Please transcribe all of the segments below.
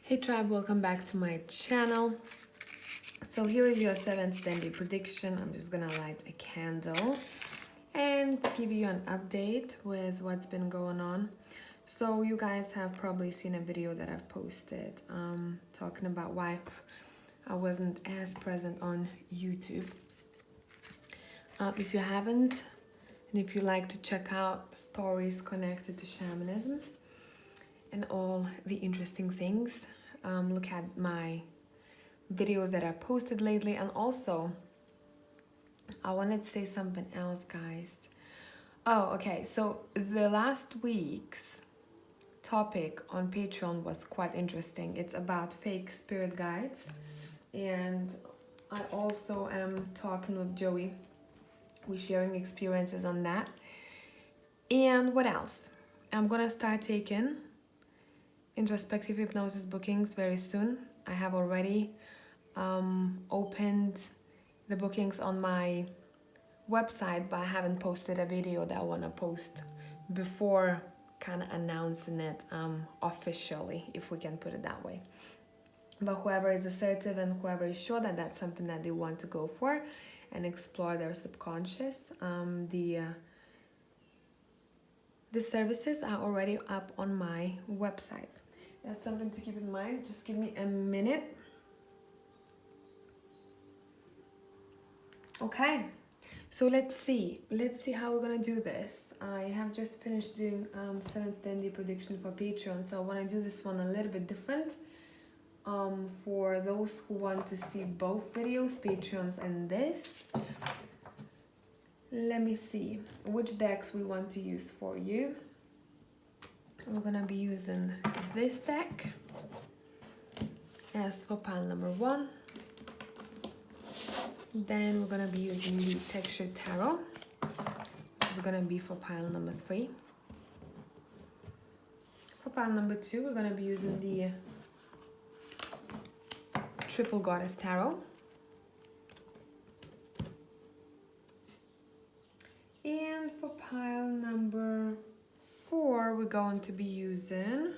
Hey tribe, welcome back to my channel. So here is your 7th daily prediction. I'm just gonna light a candle and give you an update with what's been going on. So you guys have probably seen a video that I've posted talking about why I wasn't as present on YouTube. If you haven't, and if you like to check out stories connected to shamanism and all the interesting things, look at my videos that I posted lately. And also I wanted to say something else, guys. Okay, so the last week's topic on Patreon was quite interesting. It's about fake spirit guides, and I also am talking with Joey. We're sharing experiences on that. And what else? I'm gonna start taking introspective hypnosis bookings very soon. I have already opened the bookings on my website, but I haven't posted a video that I want to post before kind of announcing it officially, if we can put it that way. But whoever is assertive and whoever is sure that that's something that they want to go for and explore their subconscious, the services are already up on my website. That's something to keep in mind. Just give me a minute. Okay, so let's see how we're gonna do this. I have just finished doing 7th daily prediction for Patreon, so I want to do this one a little bit different. For those who want to see both videos, Patreons and this, let me see which decks we want to use for you. We're gonna be using this deck as for pile number 1. Then we're gonna be using the Textured Tarot, which is gonna be for pile number 3. For pile number 2, we're gonna be using the Triple Goddess Tarot. And for pile number 4, we're going to be using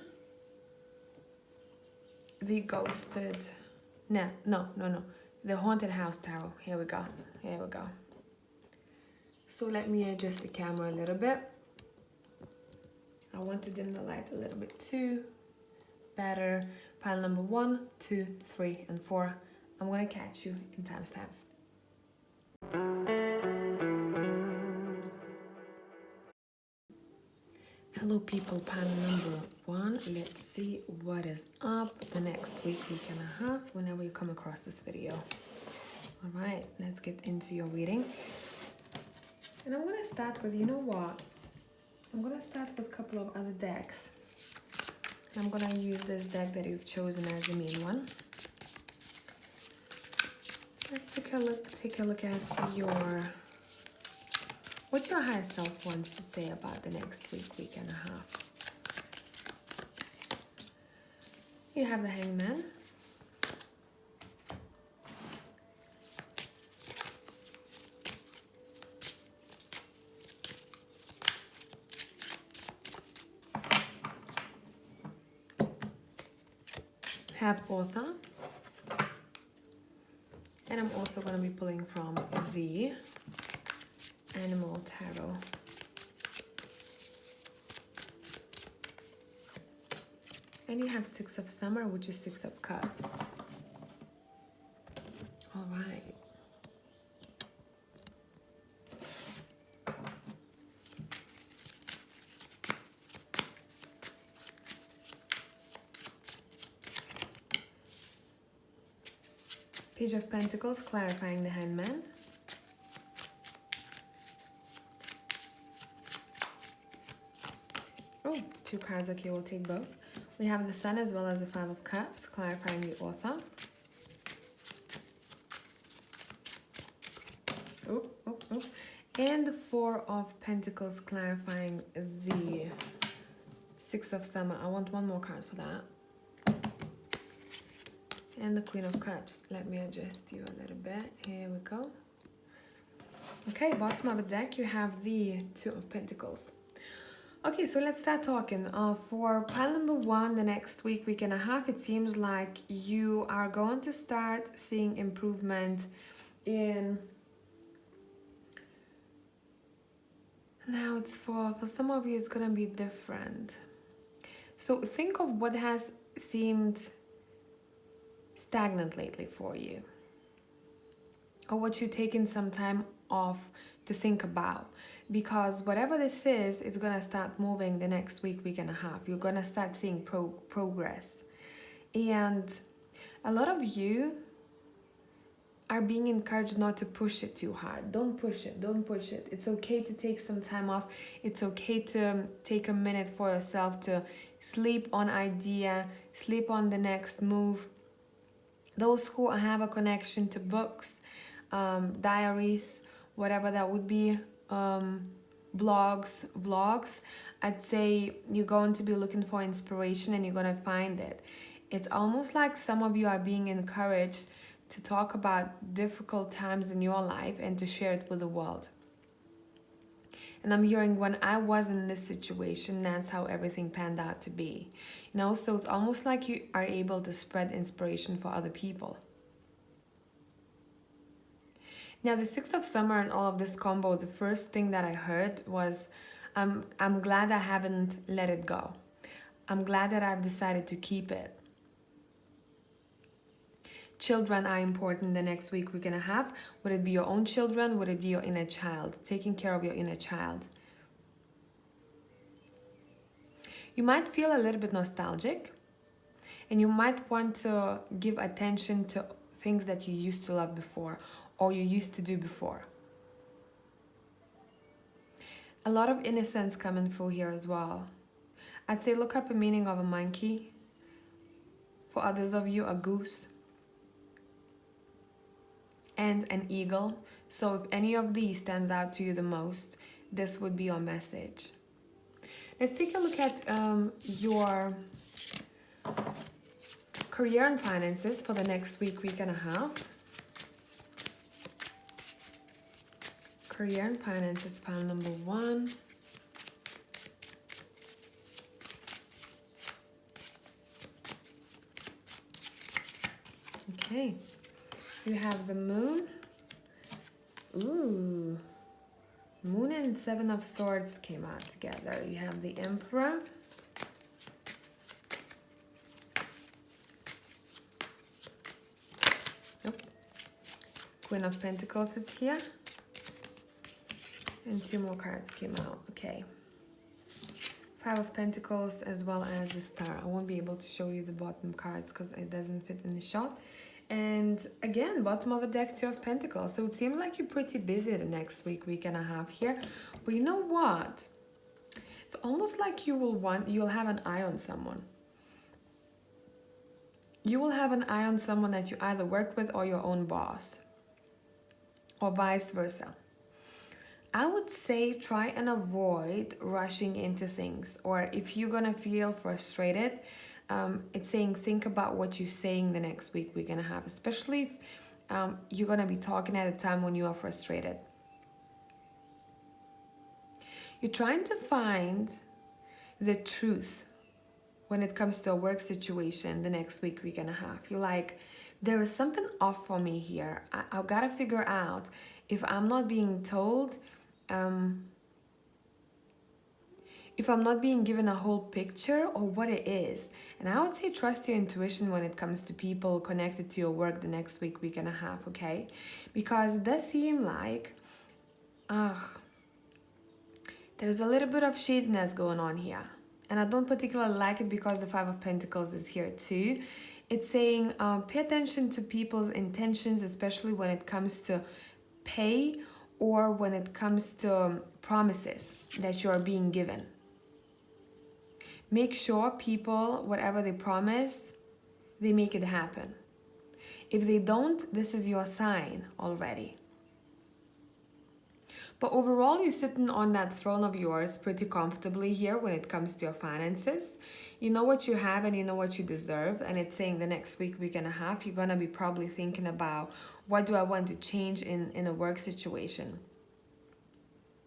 the Ghosted, no, the Haunted House Tarot. Here we go. So let me adjust the camera a little bit. I want to dim the light a little bit too. Better. Pile number 1, 2, 3, and 4. I'm gonna catch you in timestamps. Hello people, pile number 1. Let's see what is up the next week and a half whenever you come across this video. All right, let's get into your reading. And I'm gonna start with, you know what? I'm gonna start with a couple of other decks. And I'm gonna use this deck that you've chosen as the main one. Let's take a look at what your higher self wants to say about the next week and a half. You have the Hangman. Have Author. And I'm also going to be pulling from the Animal Tarot. And you have 6 of Summer, which is 6 of Cups. All right. Page of Pentacles, clarifying the Hangman. Oh, 2 cards, okay, we'll take both. We have the Sun as well as the 5 of Cups, clarifying the Author. And the 4 of Pentacles, clarifying the 6 of Summer. I want one more card for that. And the Queen of Cups. Let me adjust you a little bit. Here we go. Okay, bottom of the deck, you have the 2 of Pentacles. Okay, so let's start talking. For pile number one, the next week and a half, it seems like you are going to start seeing improvement in. Now it's for some of you, it's gonna be different. So think of what has seemed stagnant lately for you, or what you've taken some time off to think about, because whatever this is, it's gonna start moving the next week and a half. You're gonna start seeing progress, and a lot of you are being encouraged not to push it too hard. Don't push it. Don't push it. It's okay to take some time off. It's okay to take a minute for yourself to sleep on idea, sleep on the next move. Those who have a connection to books, diaries, whatever that would be, blogs, vlogs, I'd say you're going to be looking for inspiration and you're going to find it. It's almost like some of you are being encouraged to talk about difficult times in your life and to share it with the world. And I'm hearing, when I was in this situation, that's how everything panned out to be. You know, so it's almost like you are able to spread inspiration for other people. Now, the 6th of summer and all of this combo, the first thing that I heard was, I'm glad I haven't let it go. I'm glad that I've decided to keep it. Children are important the next week and a half. Would it be your own children? Would it be your inner child? Taking care of your inner child. You might feel a little bit nostalgic, and you might want to give attention to things that you used to love before, or you used to do before. A lot of innocence coming through here as well. I'd say look up a meaning of a monkey. For others of you, a goose. And an eagle. So if any of these stands out to you the most, this would be your message. Let's take a look at your career and finances for the next week and a half. Career and finances, pile number one. Okay. You have the moon. Ooh. Moon and 7 of Swords came out together. You have the Emperor. Nope. Queen of Pentacles is here. And 2 more cards came out. Okay. 5 of Pentacles as well as the Star. I won't be able to show you the bottom cards because it doesn't fit in the shot. And again, bottom of the deck, 2 of Pentacles. So it seems like you're pretty busy the next week and a half here. But you know what? It's almost like you'll have an eye on someone. You will have an eye on someone that you either work with or your own boss. Or vice versa. I would say try and avoid rushing into things. Or if you're going to feel frustrated, it's saying think about what you're saying the next week and a half, especially if you're going to be talking at a time when you are frustrated. You're trying to find the truth when it comes to a work situation the next week and a half. You're like, there is something off for me here. I've got to figure out if I'm not being told, if I'm not being given a whole picture or what it is. And I would say trust your intuition when it comes to people connected to your work the next week and a half, okay? Because it does seem like, there's a little bit of shadiness going on here. And I don't particularly like it because the 5 of Pentacles is here too. It's saying pay attention to people's intentions, especially when it comes to pay or when it comes to promises that you are being given. Make sure people, whatever they promise, they make it happen. If they don't, this is your sign already. But overall, you're sitting on that throne of yours pretty comfortably here when it comes to your finances. You know what you have and you know what you deserve. And it's saying the next week and a half, you're going to be probably thinking about, what do I want to change in a work situation?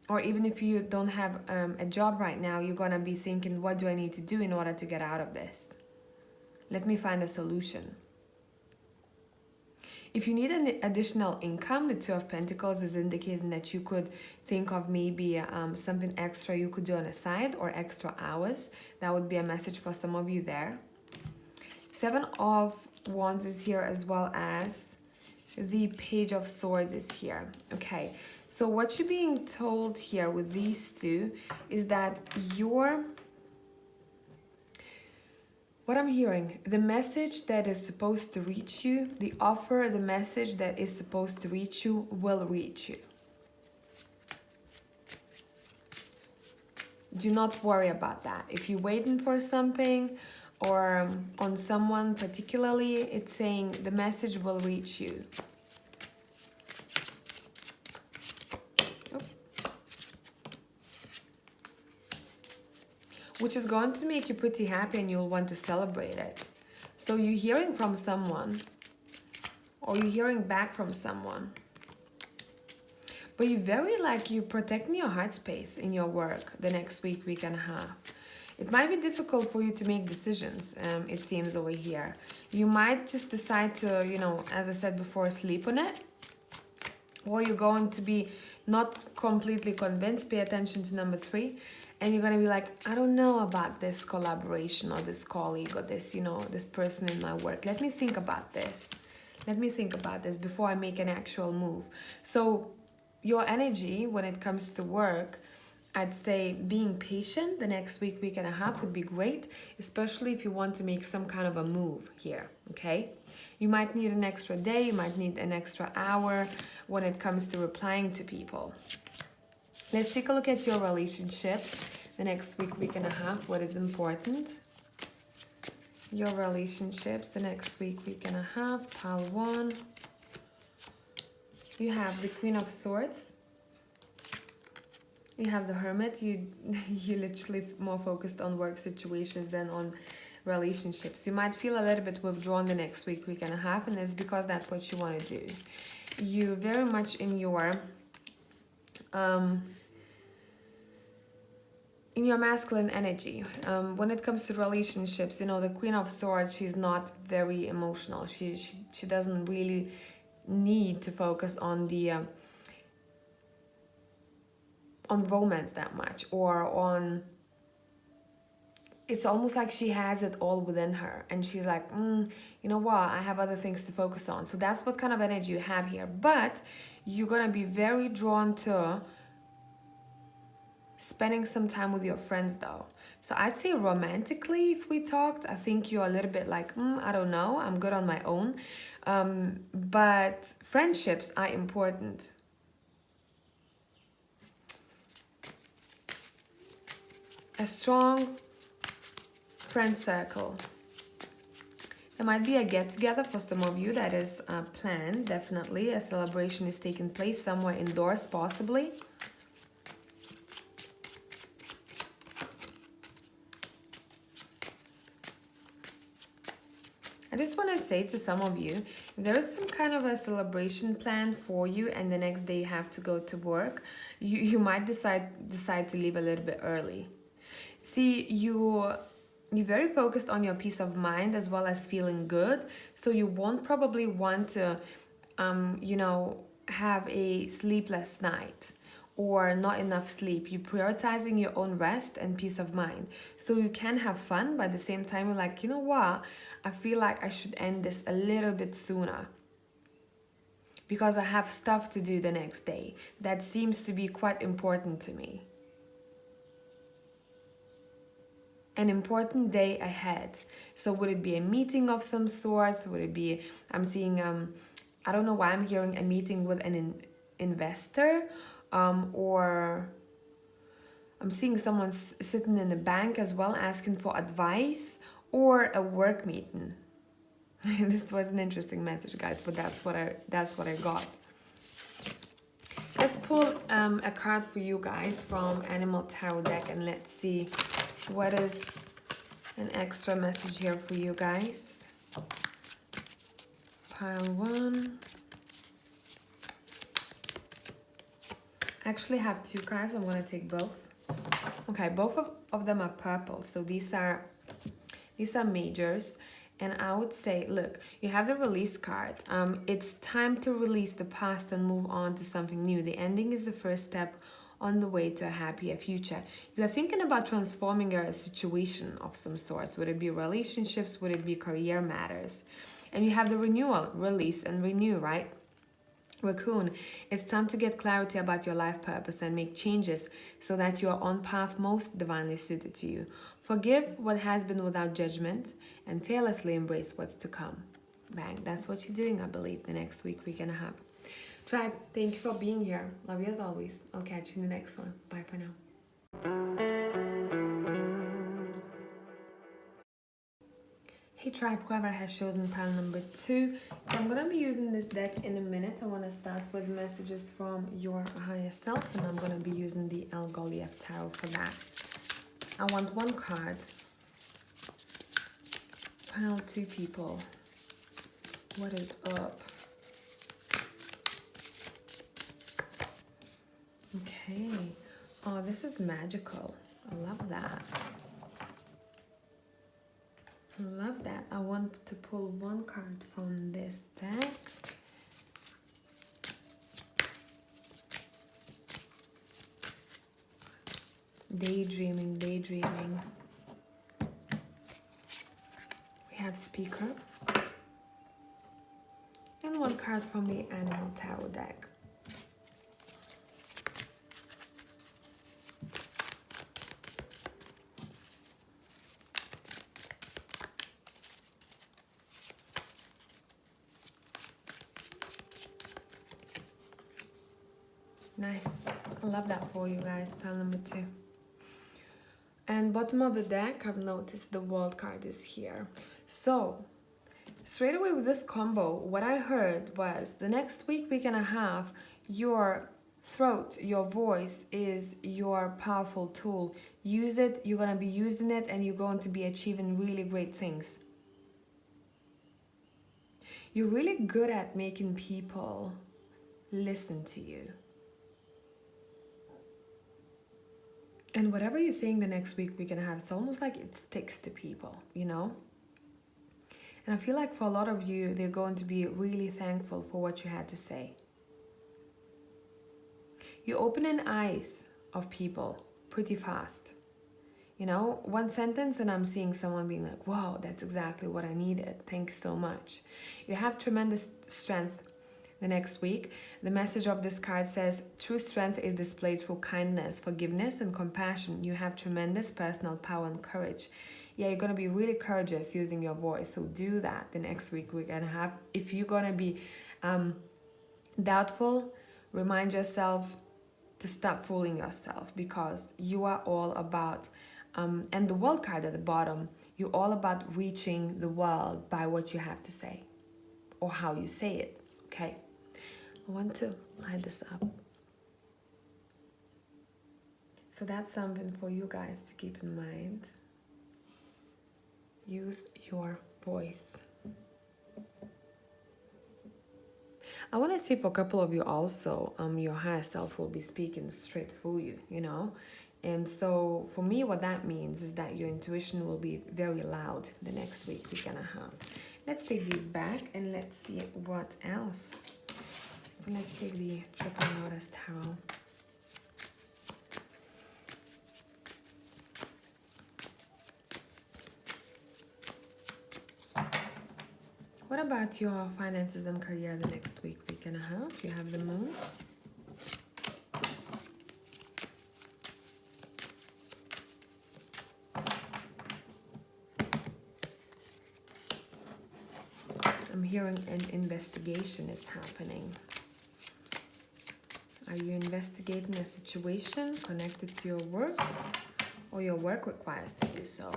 or even if you don't have a job right now, you're gonna be thinking, what do I need to do in order to get out of this? Let me find a solution. If you need an additional income, the Two of Pentacles is indicating that you could think of maybe something extra you could do on the side, or extra hours. That would be a message for some of you there. Seven of Wands is here, as well as the Page of Swords is here. Okay, so what you're being told here with these two is that what I'm hearing, the message that is supposed to reach you, the offer, the message that is supposed to reach you will reach you. Do not worry about that. If you're waiting for something or on someone particularly, it's saying the message will reach you. Which is going to make you pretty happy, and you'll want to celebrate it. So you're hearing from someone, or you're hearing back from someone, but you're protecting your heart space in your work the next week, week and a half. It might be difficult for you to make decisions, it seems over here. You might just decide to, you know, as I said before, sleep on it, or you're going to be not completely convinced. Pay attention to number 3. And you're going to be like, I don't know about this collaboration or this colleague or this, you know, this person in my work. Let me think about this. Let me think about this before I make an actual move. So your energy when it comes to work, I'd say being patient the next week, week and a half would be great, especially if you want to make some kind of a move here, okay? You might need an extra day, you might need an extra hour when it comes to replying to people. Let's take a look at your relationships the next week, week and a half. What is important? Your relationships the next week, week and a half. Pile 1. You have the Queen of Swords. You have the Hermit. You literally more focused on work situations than on relationships. You might feel a little bit withdrawn the next week, week and a half, and it's because that's what you want to do. You're very much in your masculine energy. When it comes to relationships, you know, the Queen of Swords, she's not very emotional. She doesn't really need to focus on the on romance that much, or on, it's almost like she has it all within her, and she's like, you know what, I have other things to focus on. So that's what kind of energy you have here. But you're gonna be very drawn to spending some time with your friends though. So I'd say romantically, if we talked, I think you're a little bit like, I don't know, I'm good on my own. But friendships are important. A strong friend circle. There might be a get-together for some of you that is planned, definitely. A celebration is taking place somewhere indoors, possibly. I just want to say to some of you, there is some kind of a celebration planned for you, and the next day you have to go to work. You might decide to leave a little bit early. See, you're very focused on your peace of mind as well as feeling good, so you won't probably want to, you know, have a sleepless night or not enough sleep. You're prioritizing your own rest and peace of mind, so you can have fun, but at the same time you're like, you know what, I feel like I should end this a little bit sooner because I have stuff to do the next day that seems to be quite important to me. An important day ahead. So would it be a meeting of some sorts? Would it be, I'm seeing, I don't know why I'm hearing a meeting with an investor, or I'm seeing someone sitting in the bank as well asking for advice, or a work meeting. This was an interesting message, guys, but that's what I got. Let's pull a card for you guys from Animal Tarot deck, and let's see what is an extra message here for you guys. Pile 1. I actually have two cards. I'm going to take both. Okay, both of them are purple. So these are majors. And I would say, look, you have the release card. It's time to release the past and move on to something new. The ending is the first step on the way to a happier future. You are thinking about transforming a situation of some sort. Would it be relationships? Would it be career matters? And you have the renewal, release and renew, right? Raccoon, it's time to get clarity about your life purpose and make changes so that you are on path most divinely suited to you. Forgive what has been without judgment and fearlessly embrace what's to come. Bang, that's what you're doing, I believe, the next week and a half. Tribe, thank you for being here. Love you as always. I'll catch you in the next one. Bye for now. Hey Tribe, whoever has chosen pile number 2. So I'm going to be using this deck in a minute. I want to start with messages from your higher self, and I'm going to be using the 𝐃𝐚𝐲𝐬 tarot for that. I want one card. Pile 2 people. What is up? Okay. Oh, this is magical. I love that. Love that. I want to pull one card from this deck. Daydreaming. We have Speaker. And one card from the Animal Tarot deck. Nice. I love that for you guys. Pile number 2. And bottom of the deck, I've noticed the World card is here. So, straight away with this combo, what I heard was the next week and a half, your throat, your voice is your powerful tool. Use it. You're going to be using it and you're going to be achieving really great things. You're really good at making people listen to you. And whatever you're saying the next week and a half, it's almost like it sticks to people, you know? And I feel like for a lot of you, they're going to be really thankful for what you had to say. You're opening eyes of people pretty fast. You know, one sentence and I'm seeing someone being like, wow, that's exactly what I needed. Thank you so much. You have tremendous strength. The next week, the message of this card says, true strength is displayed through kindness, forgiveness, and compassion. You have tremendous personal power and courage. Yeah, you're going to be really courageous using your voice. So do that the next week and a half. If you're going to be doubtful, remind yourself to stop fooling yourself, because you are all about, and the World card at the bottom, you're all about reaching the world by what you have to say or how you say it, okay? I want to light this up. So that's something for you guys to keep in mind. Use your voice. I want to say for a couple of you also, your higher self will be speaking straight through you, you know? And so for me, what that means is that your intuition will be very loud the next week and a half. Let's take these back and let's see what else. So let's take the Triple Lotus Tarot. What about your finances and career the next week and a half? You have the Moon. I'm hearing an investigation is happening. Are you investigating a situation connected to your work, or your work requires to do so?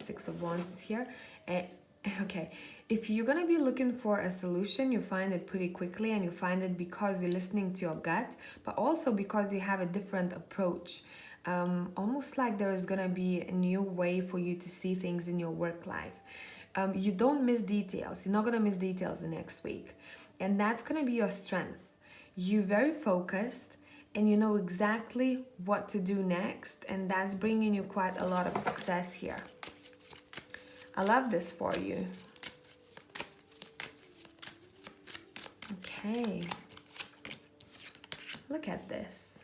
6 of Wands is here. Okay, if you're going to be looking for a solution, you find it pretty quickly, and you find it because you're listening to your gut, but also because you have a different approach. Almost like there is going to be a new way for you to see things in your work life. You don't miss details. You're not going to miss details the next week. And that's going to be your strength. You're very focused and you know exactly what to do next, and that's bringing you quite a lot of success here. I love this for you. Okay. Look at this.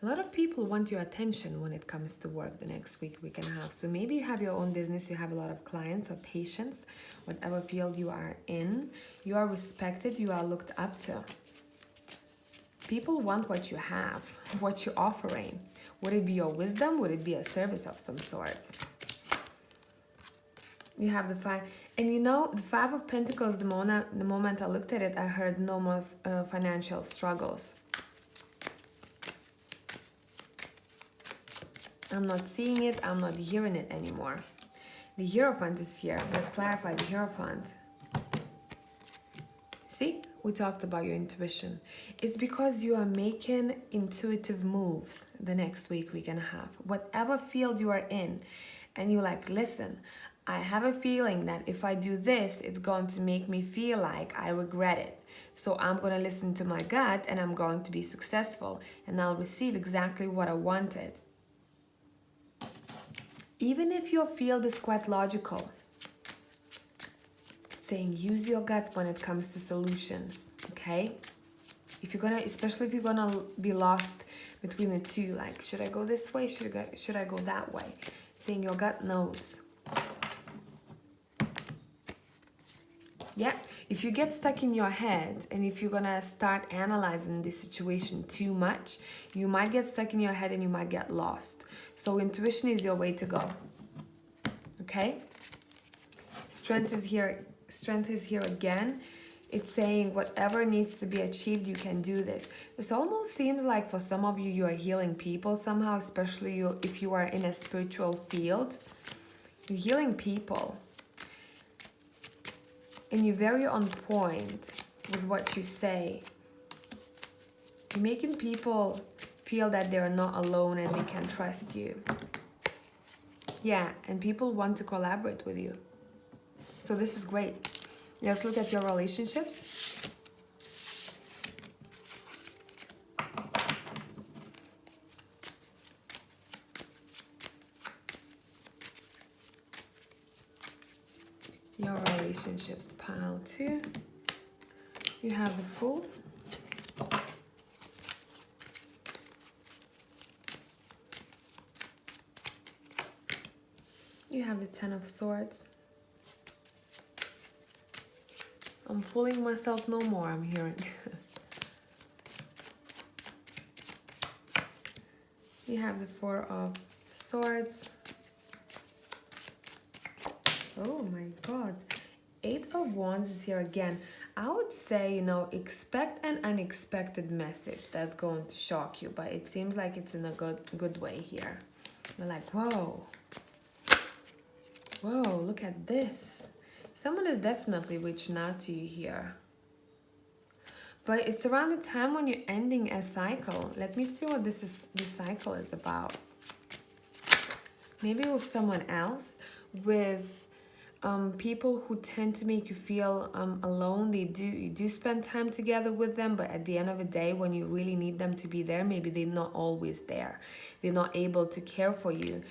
A lot of people want your attention when it comes to work the next week and a half. So maybe you have your own business, you have a lot of clients or patients, whatever field you are in, you are respected, you are looked up to. People want what you have, what you're offering. Would it be your wisdom? Would it be a service of some sorts? You have the five, and you know, the Five of Pentacles, the moment I looked at it, I heard no more financial struggles. I'm not seeing it, I'm not hearing it anymore. The Hierophant is here. Let's clarify the Hierophant. See, we talked about your intuition. It's because you are making intuitive moves the next week and a half. Whatever field you are in, and you're like, listen, I have a feeling that if I do this, it's going to make me feel like I regret it. So I'm going to listen to my gut and I'm going to be successful and I'll receive exactly what I wanted. Even if your field is quite logical, it's saying use your gut when it comes to solutions, okay? If you're gonna, especially if you're gonna be lost between the two, like, should I go this way, should I go that way? It's saying your gut knows. Yeah, if you get stuck in your head and if you're gonna start analyzing the situation too much, you might get stuck in your head and you might get lost. So intuition is your way to go. Okay? Strength is here again. It's saying whatever needs to be achieved, you can do this. This almost seems like for some of you, you are healing people somehow, especially if you are in a spiritual field. You're healing people. And you're very on point with what you say. You're making people feel that they're not alone and they can trust you. Yeah, and people want to collaborate with you. So this is great. Let's look at your relationships. Your relationships, pile 2. You have the Fool. You have the Ten of Swords. I'm fooling myself no more, I'm hearing. You have the Four of Swords. Oh my God. Eight of Wands is here again. I would say, you know, expect an unexpected message that's going to shock you, but it seems like it's in a good way here. You're like, whoa. Whoa, look at this. Someone is definitely reaching out to you here. But it's around the time when you're ending a cycle. Let me see what this cycle is about. Maybe with someone else, with people who tend to make you feel alone. You do spend time together with them, but at the end of the day, when you really need them to be there, maybe they're not always there. They're not able to care for you,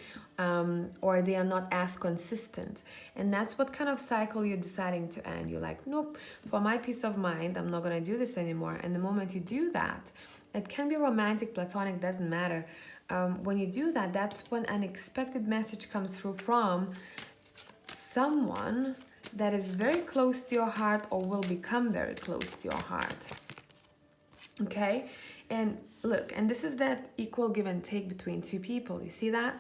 or they are not as consistent. And that's what kind of cycle you're deciding to end. You're like, nope, for my peace of mind, I'm not going to do this anymore. And the moment you do that, it can be romantic, platonic, doesn't matter. When you do that, that's when an unexpected message comes through from someone that is very close to your heart or will become very close to your heart. Okay? And look, and this is that equal give and take between two people. You see that?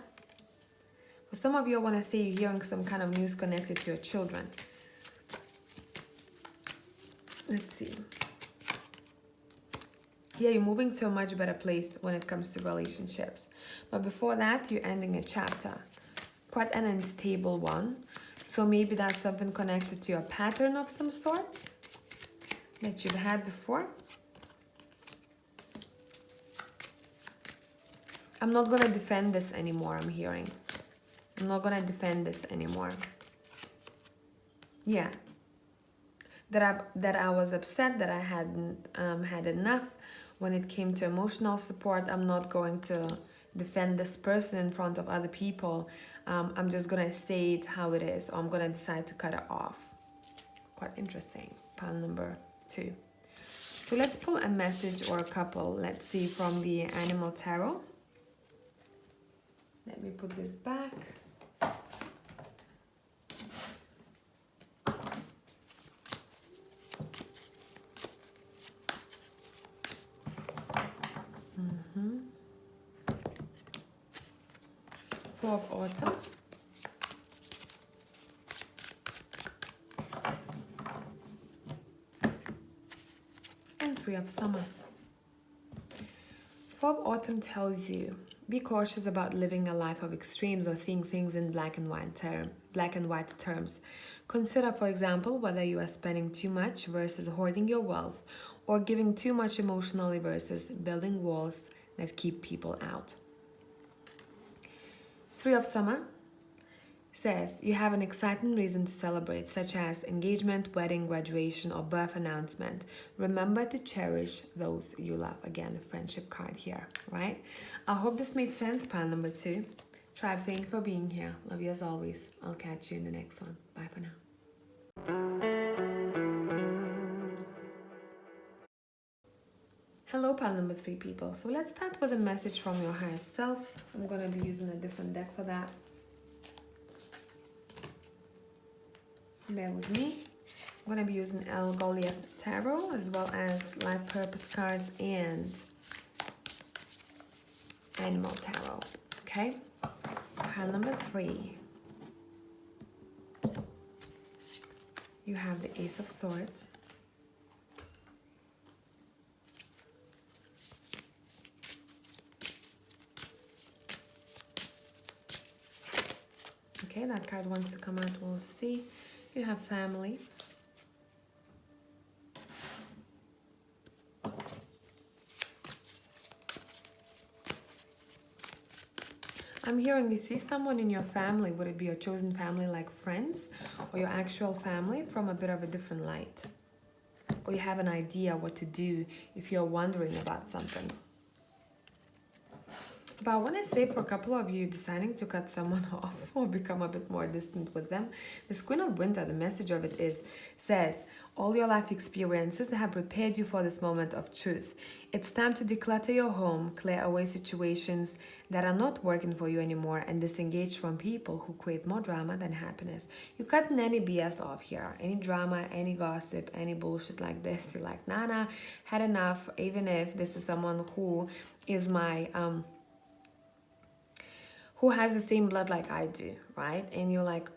For some of you, I want to say you're hearing some kind of news connected to your children. Let's see. Yeah, you're moving to a much better place when it comes to relationships. But before that, you're ending a chapter. Quite an unstable one. So maybe that's something connected to your pattern of some sorts that you've had before. I'm not going to defend this anymore, I'm hearing. I'm not going to defend this anymore. Yeah. that I was upset, that I hadn't had enough. When it came to emotional support, I'm not going to defend this person in front of other people. I'm just gonna say it how it is, or I'm gonna decide to cut it off. Quite interesting. Pile number 2. So let's pull a message or a couple. Let's see from the Animal Tarot. Let me put this back. Four of Autumn. And Three of Summer. Four of Autumn tells you, be cautious about living a life of extremes or seeing things in black and white terms. Consider, for example, whether you are spending too much versus hoarding your wealth, or giving too much emotionally versus building walls that keep people out. Three of Summer says you have an exciting reason to celebrate, such as engagement, wedding, graduation, or birth announcement. Remember to cherish those you love. Again, the friendship card here, right? I hope this made sense, pile number 2. Tribe, thank you for being here. Love you as always. I'll catch you in the next one. Bye for now. Hello, pile number 3 people. So let's start with a message from your higher self. I'm going to be using a different deck for that. Bear with me. I'm going to be using 𝐾𝐚𝐲𝐬 Tarot, as well as Life Purpose cards and Animal Tarot. Okay? Pile number 3. You have the Ace of Swords. Okay, that card wants to come out, we'll see. You have family. I'm hearing you see someone in your family. Would it be your chosen family, like friends, or your actual family, from a bit of a different light? Or you have an idea what to do if you're wondering about something. But I want to say, for a couple of you deciding to cut someone off or become a bit more distant with them, this Queen of Winter, the message of it says, all your life experiences have prepared you for this moment of truth. It's time to declutter your home, clear away situations that are not working for you anymore, and disengage from people who create more drama than happiness. You're cutting any BS off here, any drama, any gossip, any bullshit like this. You're like, nah, had enough, even if this is someone who is my... who has the same blood like I do, right? And you're like,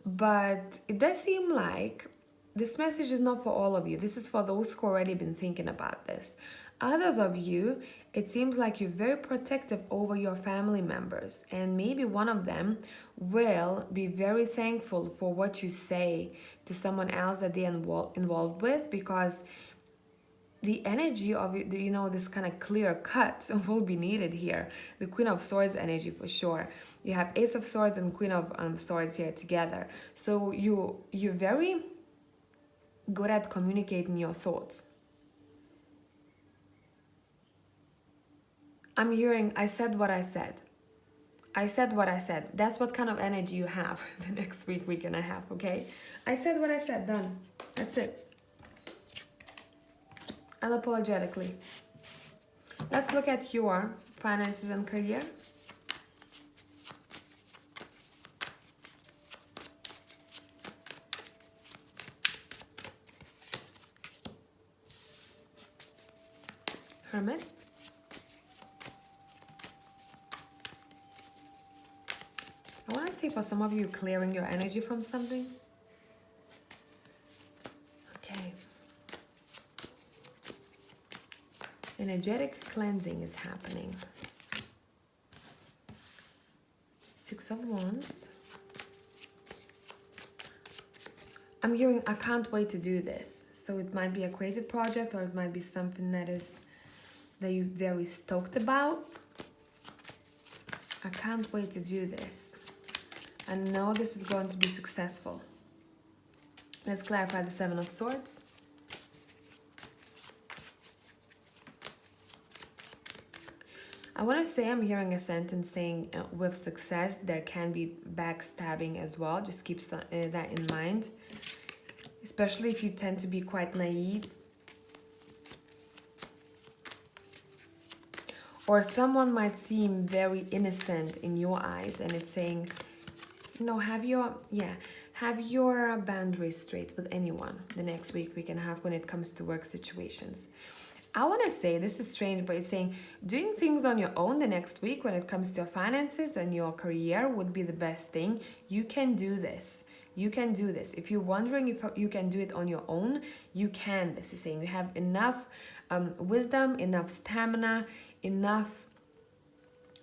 But it does seem like this message is not for all of you. This is for those who already been thinking about this. Others of you, it seems like you're very protective over your family members, and maybe one of them will be very thankful for what you say to someone else that they're involved with, because the energy of, you know, this kind of clear cut will be needed here. The Queen of Swords energy for sure. You have Ace of Swords and Queen of Swords here together. So you're very good at communicating your thoughts. I'm hearing, I said what I said. I said what I said. That's what kind of energy you have the next week and a half, okay? I said what I said, done. That's it. Unapologetically. Let's look at your finances and career. Hermit. I want to see for some of you clearing your energy from something. Okay. Energetic cleansing is happening. Six of Wands. I'm hearing, I can't wait to do this. So it might be a creative project, or it might be something that you're very stoked about. I can't wait to do this. I know this is going to be successful. Let's clarify the Seven of Swords. I want to say I'm hearing a sentence saying with success there can be backstabbing as well. Just keep that in mind. Especially if you tend to be quite naive. Or someone might seem very innocent in your eyes, and it's saying, you know, have your boundaries straight with anyone the next week we can have when it comes to work situations. I want to say, this is strange, but it's saying doing things on your own the next week when it comes to your finances and your career would be the best thing. You can do this. You can do this. If you're wondering if you can do it on your own, you can. This is saying you have enough wisdom, enough stamina, enough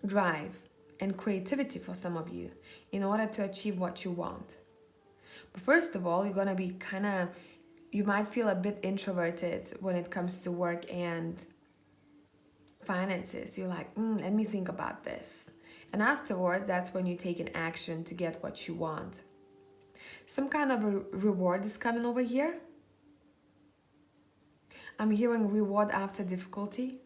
drive and creativity for some of you in order to achieve what you want. But first of all, you're going to be you might feel a bit introverted when it comes to work and finances. You're like, let me think about this. And afterwards, that's when you take an action to get what you want. Some kind of a reward is coming over here. I'm hearing reward after difficulty.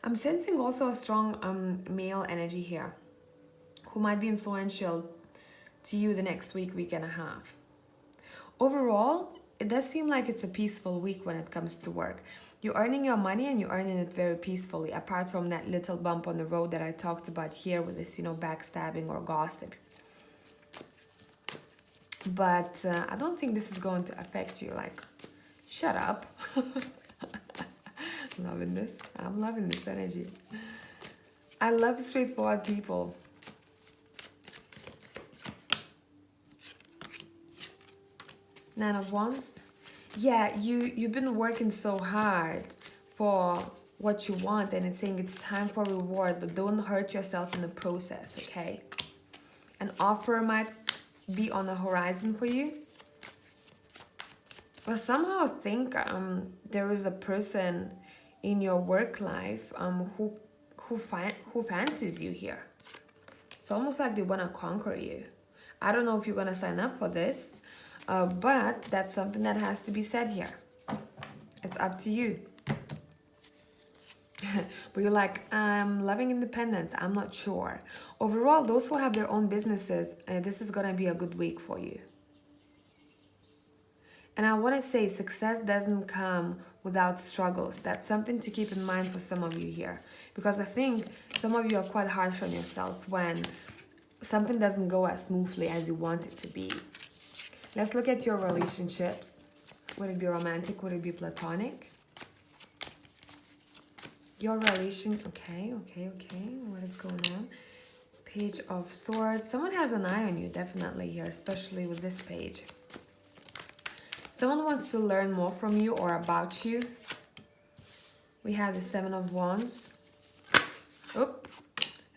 I'm sensing also a strong male energy here who might be influential to you the next week and a half. Overall, it does seem like it's a peaceful week when it comes to work. You're earning your money and you're earning it very peacefully, apart from that little bump on the road that I talked about here with this, backstabbing or gossip. But I don't think this is going to affect you. Like, shut up. Loving this. I'm loving this energy. I love straightforward people. Nine of Wands. Yeah, you've been working so hard for what you want, and it's saying it's time for reward, but don't hurt yourself in the process, okay? An offer might be on the horizon for you. But somehow I think there is a person in your work life who fancies you here. It's almost like they want to conquer you. I don't know if you're going to sign up for this, but that's something that has to be said here. It's up to you. But you're like, I'm loving independence. I'm not sure. Overall, those who have their own businesses, this is going to be a good week for you. And I want to say success doesn't come without struggles. That's something to keep in mind for some of you here. Because I think some of you are quite harsh on yourself when something doesn't go as smoothly as you want it to be. Let's look at your relationships. Would it be romantic? Would it be platonic? Your relation, okay. What is going on? Page of Swords. Someone has an eye on you, definitely here, especially with this page. Someone wants to learn more from you or about you. We have the Seven of Wands. Oop.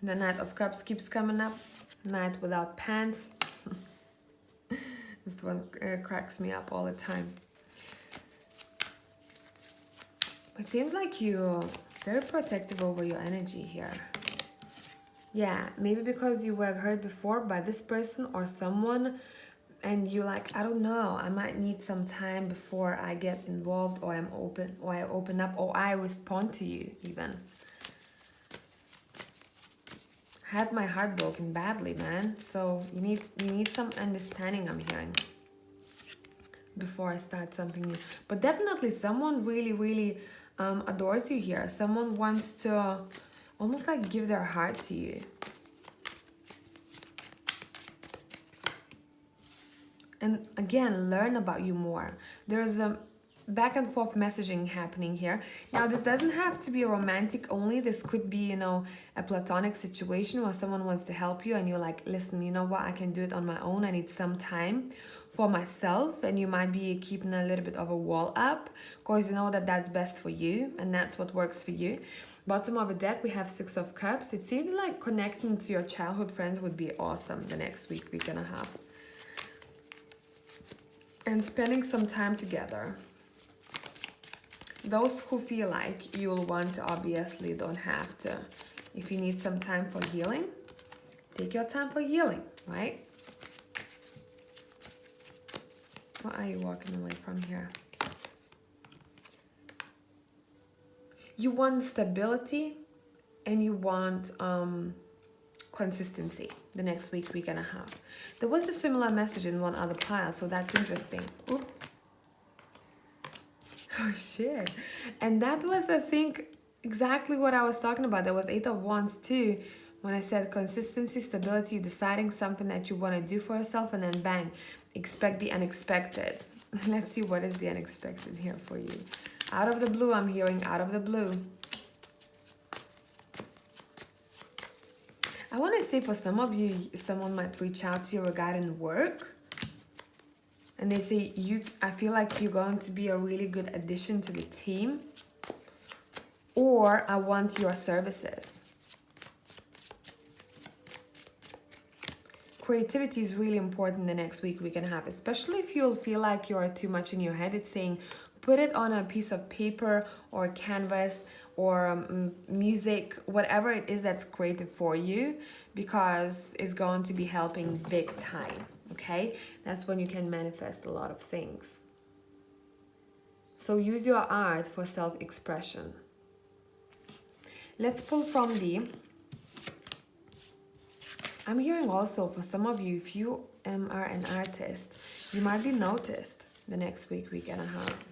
And the Knight of Cups keeps coming up. Knight without pants. This one cracks me up all the time. It seems like you're very protective over your energy here. Yeah, maybe because you were hurt before by this person or someone, and you're like, I don't know, I might need some time before I get involved, or I open up, or I respond to you even. Had my heart broken badly, man. So you need some understanding, I'm hearing, before I start something new. But definitely someone really adores you here. Someone wants to almost like give their heart to you. And again, learn about you more. There's a back and forth messaging happening here. Now, this doesn't have to be romantic only. This could be, a platonic situation where someone wants to help you and you're like, listen, you know what? I can do it on my own. I need some time for myself. And you might be keeping a little bit of a wall up because you know that that's best for you and that's what works for you. Bottom of the deck, we have Six of Cups. It seems like connecting to your childhood friends would be awesome the next week we're gonna have. And spending some time together. Those who feel like you'll want to obviously don't have to. If you need some time for healing, take your time for healing, right? What are you walking away from here? You want stability and you want consistency the next week and a half. There was a similar message in one other pile, so that's interesting. Oop. Oh shit. And that was, I think, exactly what I was talking about. There was 8 of Wands too, when I said consistency, stability, deciding something that you want to do for yourself, and then bang, expect the unexpected. Let's see what is the unexpected here for you. Out of the blue, I'm hearing out of the blue. I want to say for some of you, someone might reach out to you regarding work. And they say, I feel like you're going to be a really good addition to the team. Or I want your services. Creativity is really important the next week and a half, especially if you'll feel like you're too much in your head. It's saying, put it on a piece of paper or canvas or music, whatever it is that's creative for you, because it's going to be helping big time, okay? That's when you can manifest a lot of things. So use your art for self-expression. Let's pull from the... I'm hearing also for some of you, if you are an artist, you might be noticed the next week and a half.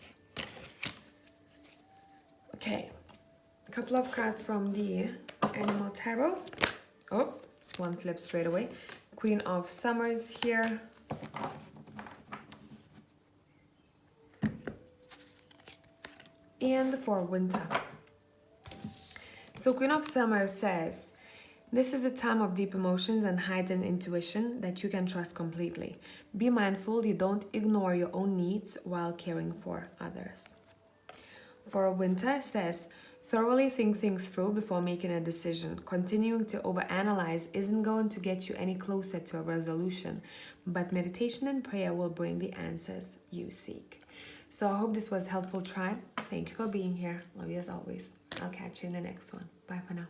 Okay, a couple of cards from the Animal Tarot. Oh, one flip straight away. Queen of Sumers here. And for Winter. So Queen of Summer says, this is a time of deep emotions and heightened intuition that you can trust completely. Be mindful you don't ignore your own needs while caring for others. For Winter says, thoroughly think things through before making a decision. Continuing to overanalyze isn't going to get you any closer to a resolution, but meditation and prayer will bring the answers you seek. So I hope this was helpful, tribe. Thank you for being here. Love you as always. I'll catch you in the next one. Bye for now.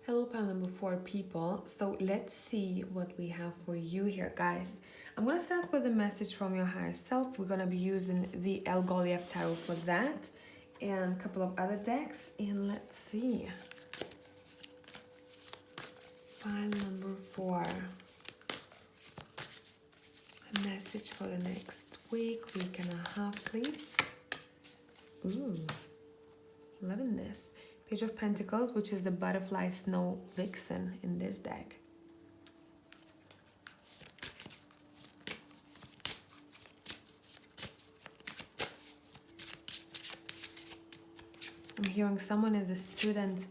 Hello, pile number 4 people. So let's see what we have for you here, guys. I'm going to start with a message from your higher self. We're going to be using the 𝐾𝐚𝐲𝐬 tarot for that and a couple of other decks. And let's see. Pile number 4. A message for the next week and a half, please. Ooh, loving this. Page of Pentacles, which is the butterfly snow vixen in this deck. I'm hearing someone is a student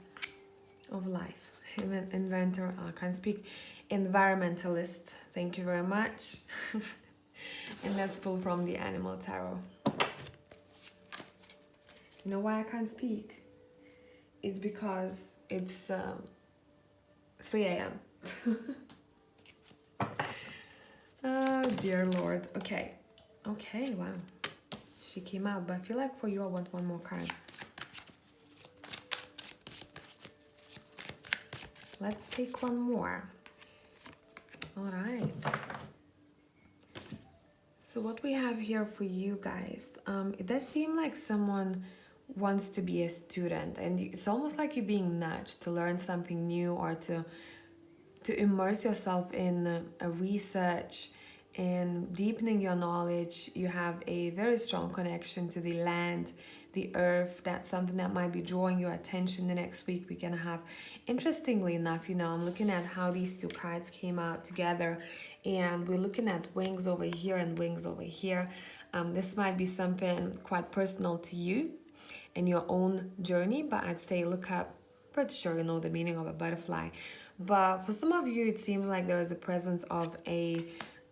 of life. Inventor, I can't speak. Environmentalist. Thank you very much. And let's pull from the Animal Tarot. You know why I can't speak? It's because it's 3 a.m. Oh, dear Lord. Okay. Okay, wow. She came out, but I feel like for you, I want one more card. Let's take one more. All right. So what we have here for you guys, it does seem like someone wants to be a student, and it's almost like you're being nudged to learn something new or to immerse yourself in a research and deepening your knowledge. You have a very strong connection to the land, the earth. That's something that might be drawing your attention the next week and a half. Interestingly enough, you know, I'm looking at how these two cards came out together, and we're looking at wings over here and wings over here. This might be something quite personal to you and your own journey, but I'd say look up, pretty sure you know the meaning of a butterfly. But for some of you, it seems like there is a presence of a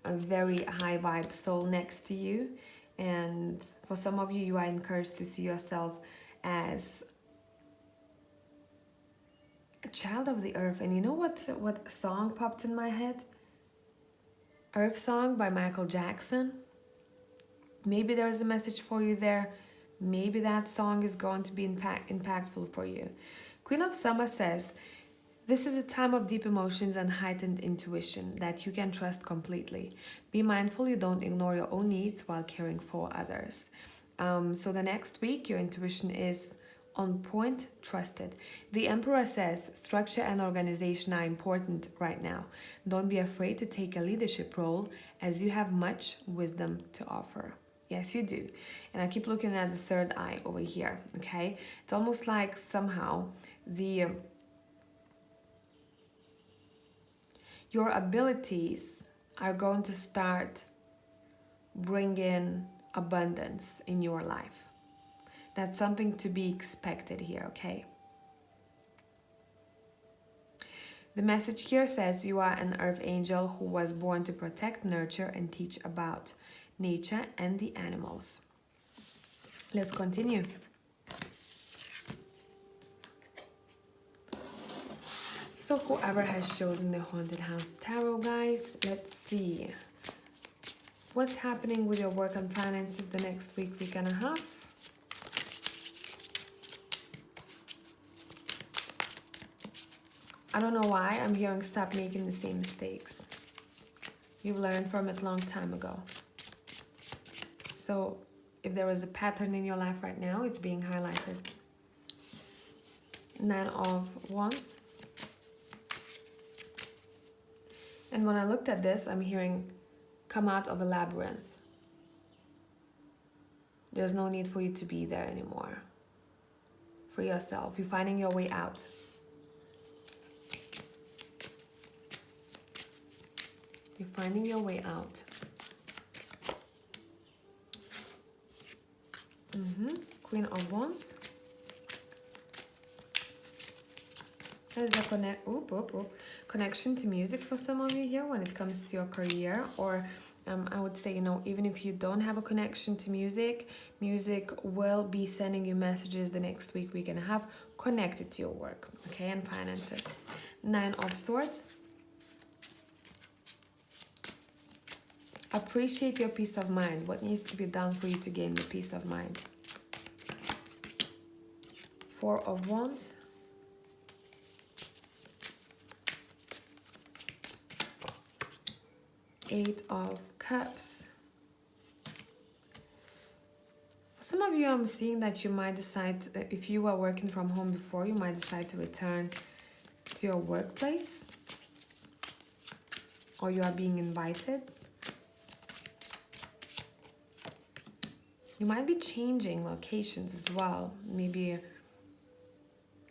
very high vibe soul next to you. And for some of you, you are encouraged to see yourself as a child of the earth. And you know what song popped in my head? Earth Song by Michael Jackson. Maybe there's a message for you there. Maybe that song is going to be impactful for you. Queen of Summer says, This is a time of deep emotions and heightened intuition that you can trust completely. Be mindful you don't ignore your own needs while caring for others. So the next week, your intuition is on point, trusted. The Emperor says structure and organization are important right now. Don't be afraid to take a leadership role as you have much wisdom to offer. Yes, you do. And I keep looking at the third eye over here, okay? It's almost like somehow your abilities are going to start bringing abundance in your life. That's something to be expected here, okay? The message here says you are an earth angel who was born to protect, nurture, and teach about nature and the animals. Let's continue. So whoever has chosen the Haunted House Tarot, guys, let's see. What's happening with your work and finances the next week and a half? I don't know why I'm hearing stop making the same mistakes. You've learned from it a long time ago. So if there is a pattern in your life right now, it's being highlighted. 9 of Wands. And when I looked at this, I'm hearing come out of a labyrinth. There's no need for you to be there anymore. For yourself, you're finding your way out. You're finding your way out. Queen of Wands. There's a connection to music for some of you here when it comes to your career, or I would say, you know, even if you don't have a connection to music, music will be sending you messages the next week and a half connected to your work, okay, and finances. 9 of Swords. Appreciate your peace of mind. What needs to be done for you to gain the peace of mind? 4 of Wands. Eight of Cups. For some of you, I'm seeing that you might decide, if you were working from home before, you might decide to return to your workplace, or you are being invited. You might be changing locations as well. Maybe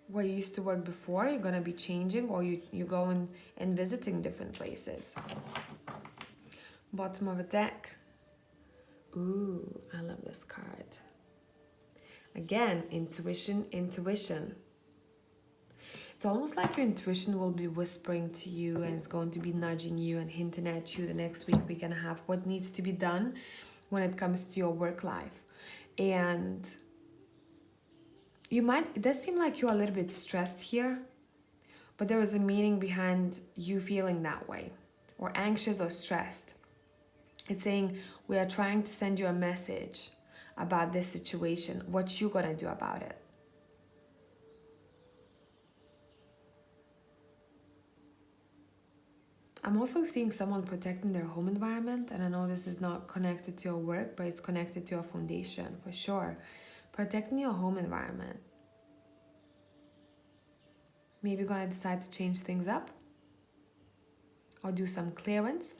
where you used to work before, you're going to be changing, or you're going and visiting different places. Bottom of a deck. Ooh, I love this card. Again, intuition. It's almost like your intuition will be whispering to you, and it's going to be nudging you and hinting at you the next week and a half what needs to be done when it comes to your work life. And it does seem like you're a little bit stressed here, but there is a meaning behind you feeling that way, or anxious or stressed. It's saying we are trying to send you a message about this situation, what you're gonna do about it. I'm also seeing someone protecting their home environment, and I know this is not connected to your work, but it's connected to your foundation for sure. Protecting your home environment. Maybe you're gonna decide to change things up or do some clearance.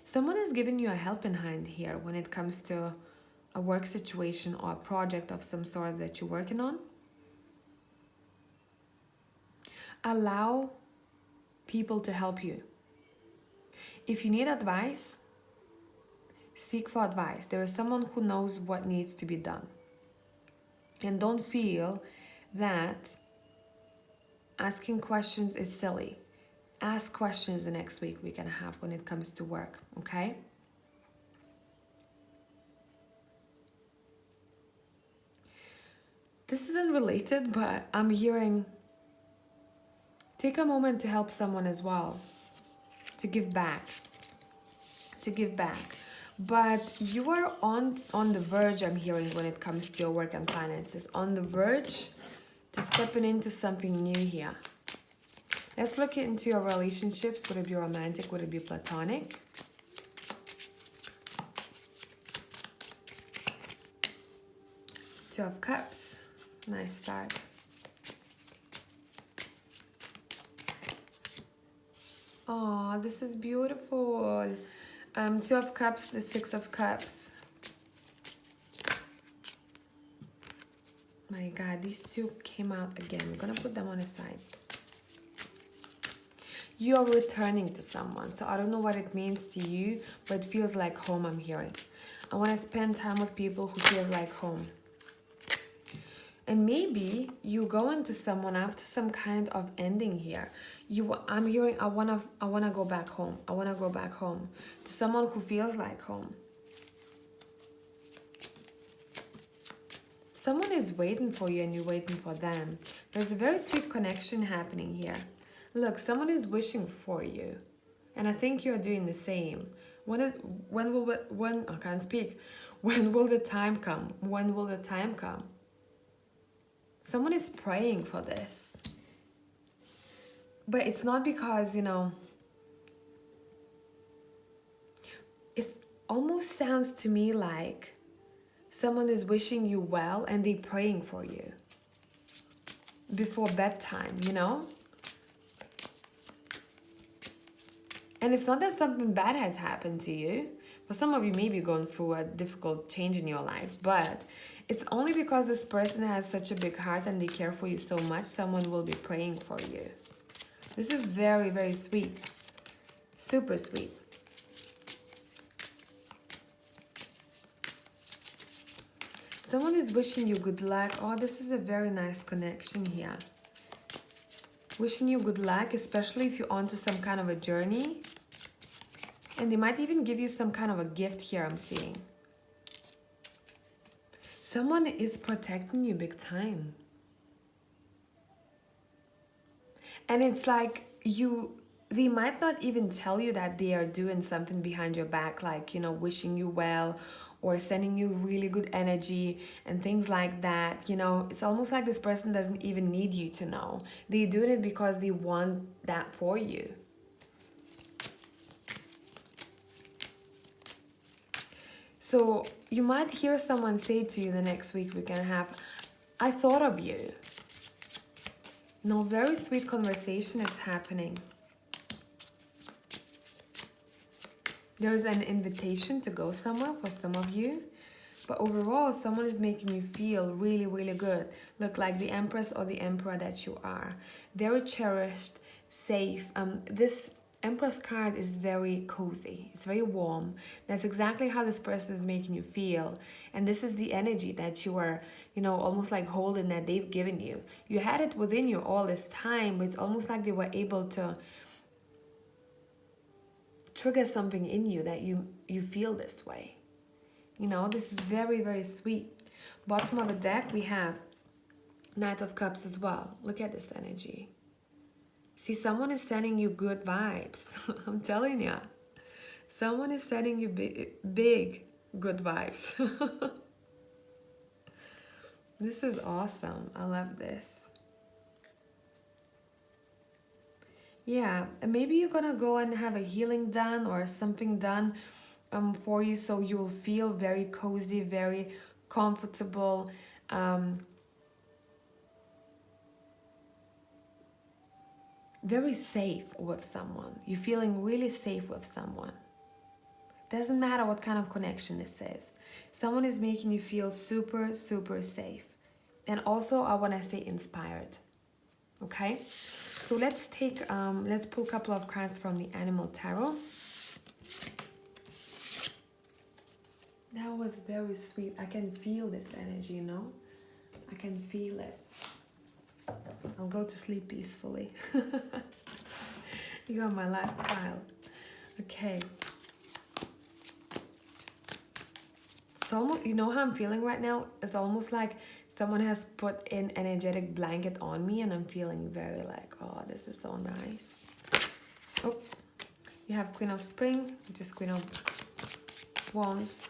Someone is giving you a helping hand here when it comes to a work situation or a project of some sort that you're working on. Allow people to help you. If you need advice, seek for advice. There is someone who knows what needs to be done. And don't feel that asking questions is silly. Ask questions the next week and a half when it comes to work, okay? This isn't related, but I'm hearing take a moment to help someone as well, to give back. But you are on the verge, I'm hearing, when it comes to your work and finances. On the verge to stepping into something new here. Let's look into your relationships. Would it be romantic? Would it be platonic? Two of Cups. Nice start. Oh, this is beautiful. Two of Cups, the Six of Cups. My God, these two came out again. I'm gonna put them on the side. You're returning to someone. So I don't know what it means to you, but it feels like home, I'm hearing. I want to spend time with people who feels like home. And maybe you go into someone after some kind of ending here. I'm hearing, I wanna go back home. I wanna go back home to someone who feels like home. Someone is waiting for you and you're waiting for them. There's a very sweet connection happening here. Look, someone is wishing for you. And I think you're doing the same. When I can't speak. When will the time come? When will the time come? Someone is praying for this. But it's not because, you know, it almost sounds to me like someone is wishing you well and they're praying for you before bedtime, you know? And it's not that something bad has happened to you. For some of you, maybe you're going through a difficult change in your life, but it's only because this person has such a big heart and they care for you so much, someone will be praying for you. This is very, very sweet. Super sweet. Someone is wishing you good luck. Oh, this is a very nice connection here. Wishing you good luck, especially if you're onto some kind of a journey. And they might even give you some kind of a gift here, I'm seeing. Someone is protecting you big time. And it's like they might not even tell you that they are doing something behind your back, like, you know, wishing you well or sending you really good energy and things like that. You know, it's almost like this person doesn't even need you to know. They're doing it because they want that for you. So you might hear someone say to you the next week, we're gonna have, I thought of you. No, very sweet conversation is happening. There's an invitation to go somewhere for some of you. But overall, someone is making you feel really, really good. Look like the Empress or the Emperor that you are. Very cherished, safe. This Empress card is very cozy. It's very warm. That's exactly how this person is making you feel. And this is the energy that you are, you know, almost like holding that they've given you. You had it within you all this time, but it's almost like they were able to trigger something in you that you feel this way. You know, this is very, very sweet. Bottom of the deck, we have Knight of Cups as well. Look at this energy. See, someone is sending you good vibes. I'm telling you. Someone is sending you big good vibes. This is awesome. I love this. Yeah, and maybe you're gonna go and have a healing done or something done for you, so you'll feel very cozy, very comfortable. Very safe with someone. You're feeling really safe with someone. Doesn't matter what kind of connection this is. Someone is making you feel super, super safe. And also, I want to say inspired. Okay? So let's take, let's pull a couple of cards from the Animal Tarot. That was very sweet. I can feel this energy, you know? I can feel it. I'll go to sleep peacefully. You got my last pile. Okay. It's almost, you know how I'm feeling right now? It's almost like someone has put an energetic blanket on me and I'm feeling very like, oh, this is so nice. Oh, you have Queen of Spring, which is Queen of of Wands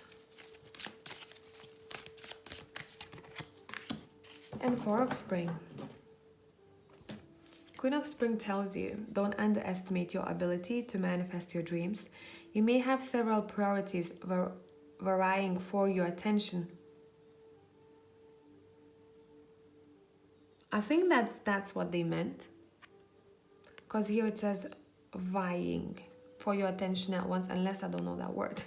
and Four of Spring. Queen of Spring tells you, don't underestimate your ability to manifest your dreams. You may have several priorities vying for your attention. I think that's what they meant. Because here it says vying for your attention at once, unless I don't know that word.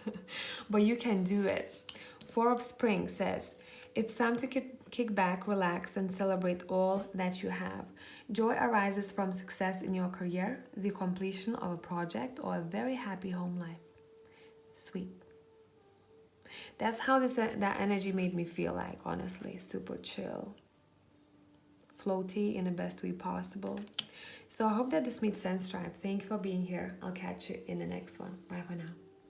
But you can do it. Four of Spring says, it's time to kick back, relax, and celebrate all that you have. Joy arises from success in your career, the completion of a project, or a very happy home life. Sweet. That's how that energy made me feel like, honestly. Super chill. Floaty in the best way possible. So I hope that this made sense, tribe. Thank you for being here. I'll catch you in the next one. Bye for now.